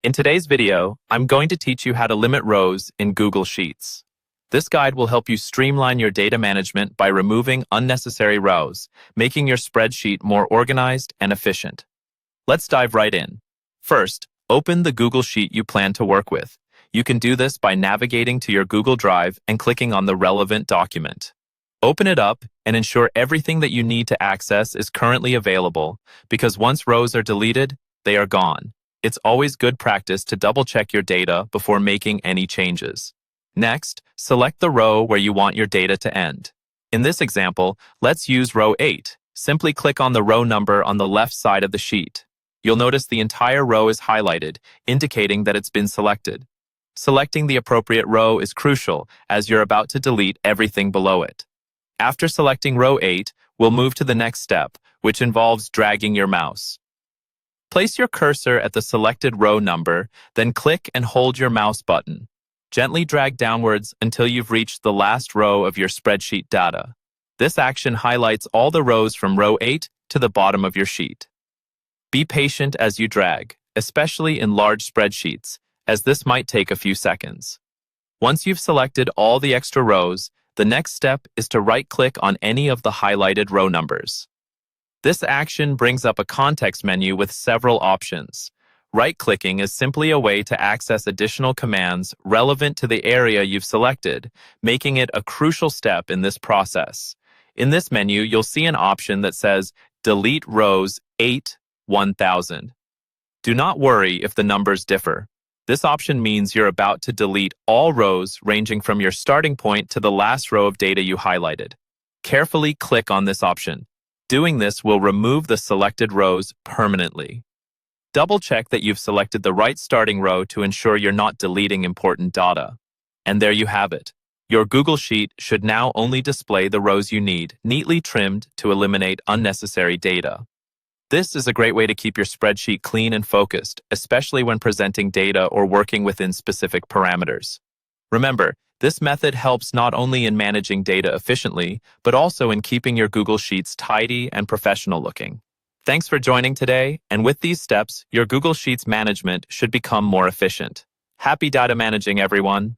In today's video, I'm going to teach you how to limit rows in Google Sheets. This guide will help you streamline your data management by removing unnecessary rows, making your spreadsheet more organized and efficient. Let's dive right in. First, open the Google Sheet you plan to work with. You can do this by navigating to your Google Drive and clicking on the relevant document. Open it up and ensure everything that you need to access is currently available, because once rows are deleted, they are gone. It's always good practice to double-check your data before making any changes. Next, select the row where you want your data to end. In this example, let's use row 8. Simply click on the row number on the left side of the sheet. You'll notice the entire row is highlighted, indicating that it's been selected. Selecting the appropriate row is crucial, as you're about to delete everything below it. After selecting row 8, we'll move to the next step, which involves dragging your mouse. Place your cursor at the selected row number, then click and hold your mouse button. Gently drag downwards until you've reached the last row of your spreadsheet data. This action highlights all the rows from row 8 to the bottom of your sheet. Be patient as you drag, especially in large spreadsheets, as this might take a few seconds. Once you've selected all the extra rows, the next step is to right-click on any of the highlighted row numbers. This action brings up a context menu with several options. Right-clicking is simply a way to access additional commands relevant to the area you've selected, making it a crucial step in this process. In this menu, you'll see an option that says Delete Rows 8-1000. Do not worry if the numbers differ. This option means you're about to delete all rows ranging from your starting point to the last row of data you highlighted. Carefully click on this option. Doing this will remove the selected rows permanently. Double-check that you've selected the right starting row to ensure you're not deleting important data. And there you have it. Your Google Sheet should now only display the rows you need, neatly trimmed to eliminate unnecessary data. This is a great way to keep your spreadsheet clean and focused, especially when presenting data or working within specific parameters. Remember, this method helps not only in managing data efficiently, but also in keeping your Google Sheets tidy and professional looking. Thanks for joining today, and with these steps, your Google Sheets management should become more efficient. Happy data managing, everyone!